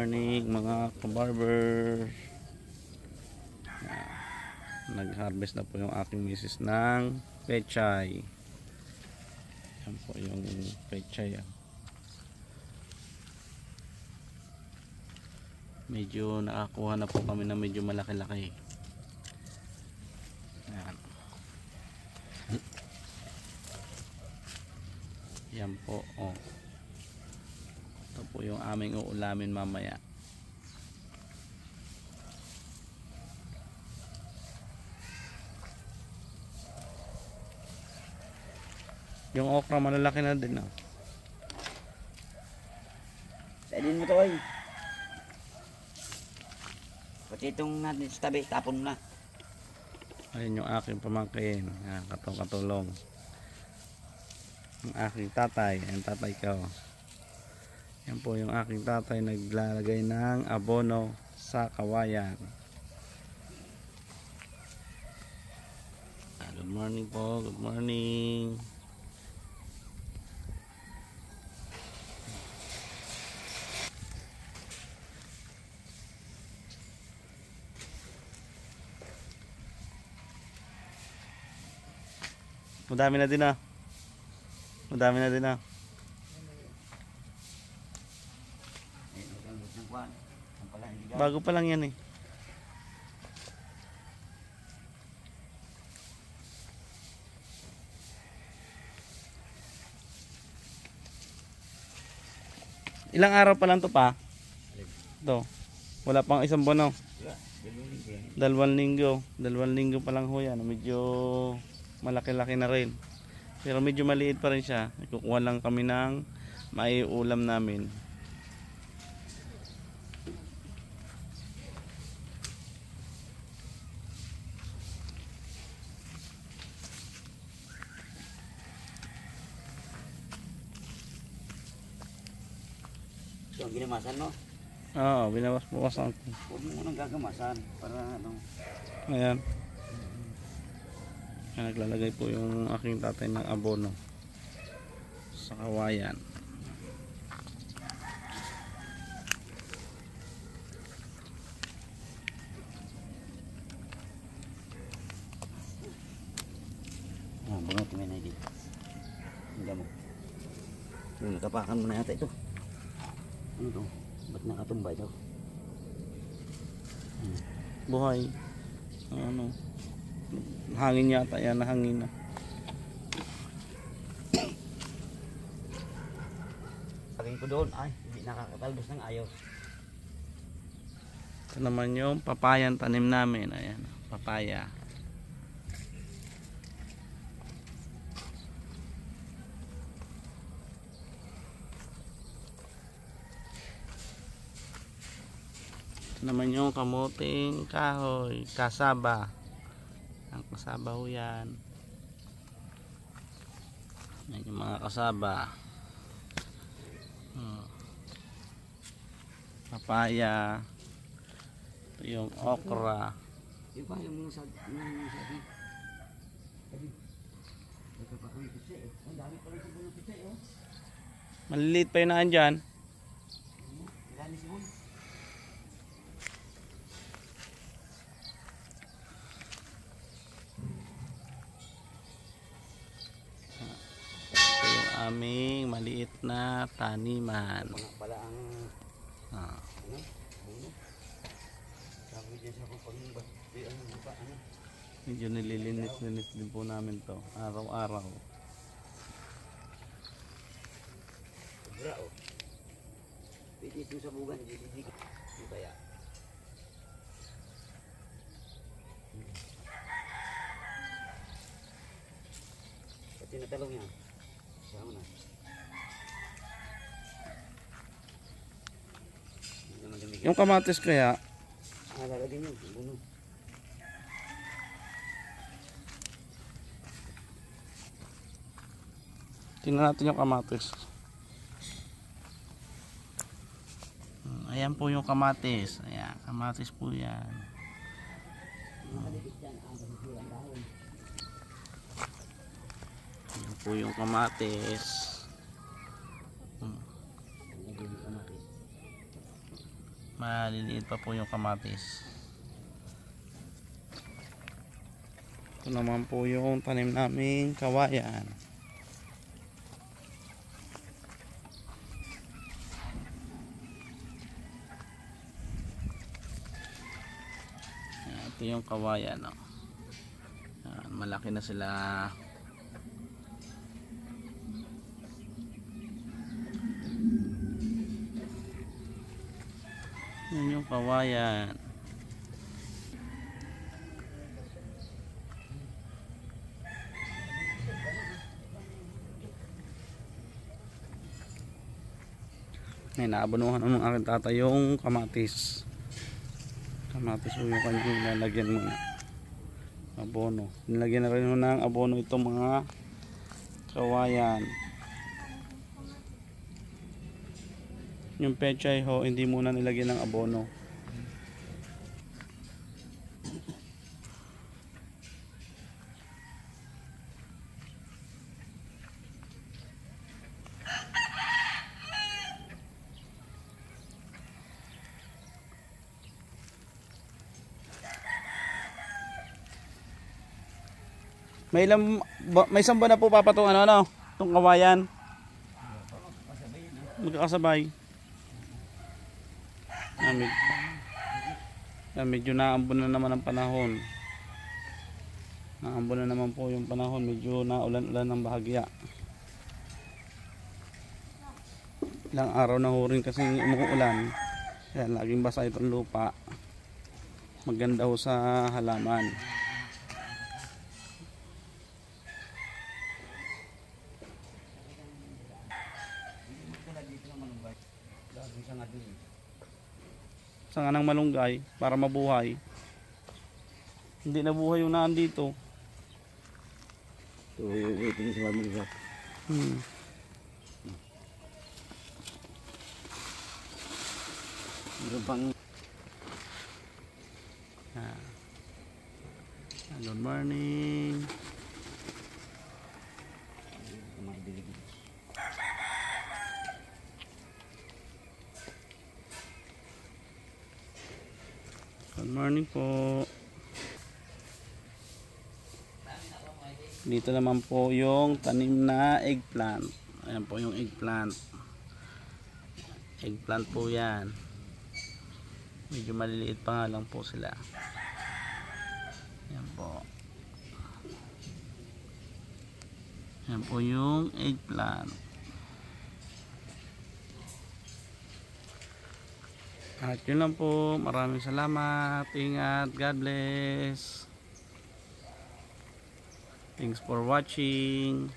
morning mga kabarber. Nag-harvest na po yung aking misis ng pechay. Yan po yung pechay. Medyo nakakuha na po kami na medyo malaki-laki. Yan. Yan po. Oh. Ito po yung aming uulamin mamaya. Yung okra malalaki na din. Oh. Sainin mo to ay. Pati itong natin sa tabi, tapon na. Ayun yung aking pamangkin. Katulong. Ang aking tatay. Ang tatay ko. Yan po yung aking tatay naglalagay ng abono sa kawayan. Good morning po. Good morning. Madami na din ah. Madami na din ah. Bago pa lang yan eh. Ilang araw pa lang to pa? Ito. Wala pang isang buwan. Dalawang linggo pa lang ho yan. Medyo malaki-laki na rin. Pero medyo maliit pa rin siya. Kukuha lang kami ng maiulam namin. So, ang ginamasan mo? Oo, binawas-bawasan ko. Huwag mo nang gagamasan para ano. Ayan. Naglalagay po yung aking tatay ng abono sa kawayan. Bunot mo na dito. Hindi mo. Nakapakan mo na yata ito. Ano to? Ba't nakatumbay ito? Buhay. Ano? Hangin yata yan, hangin na. Sabihin ko doon, ay, hindi nakakatalbos ng ayaw. Ito naman yung papayang tanim namin. Ayan, papaya. Ito naman yung kamuting kahoy, kasaba. Ang kasaba ho yan. Yan yung mga kasaba. Papaya. Ito yung okra. Yung pa yung sa akin. Ang dami pa rin sa bunong pizza eh. Maliliit pa yun na andyan. Ilan si Bun? Ito yung aming maliit na taniman. Pala ang Ah. ano? Buno. Sabi dyan sa kapag ano? Medyo nililinis din po namin to araw-araw. Sobra oh. Pwede ito sa bugan, hindi kaya. Pati natalong yan. Sama na. Yung kamatis kaya, Lalagyan yun, buno. tingnan natin yung kamatis. Ayan po yung kamatis. Ayan, kamatis po yan. Ayan po yung kamatis. maliliit pa po yung kamatis. Ito naman po yung tanim naming kawayan. Ito yung kawayan, oh. Malaki na sila. Yan yung kawayan. May naabonohan ng aking tatay yung kamatis. Kamatis o yung kanyang nilalagyan muna. Abono. Nilagyan na rin ng abono itong mga kawayan. Yung pechay ho, hindi muna nilagyan ng abono. May isang buwan na po papa itong itong kawayan. Magkakasabay. Medyo naambon na naman ang panahon. Naambon na naman po yung panahon. Medyo naulan-ulan ng bahagya. Ilang araw na ho rin kasi umuulan. Kaya laging basa itong lupa. Maganda ho sa halaman. Sanga ng malunggay para mabuhay. Hindi nabuhay yung naandito. Ito yung itin sa malunggay. Meron pang good morning. Good morning po. Dito naman po yung tanim na eggplant. Ayan po yung eggplant. Eggplant po yan. Medyo maliliit pa nga lang po sila. Ayan po. Ayan po yung eggplant. At yun lang po. Maraming salamat. Ingat. God bless. Thanks for watching.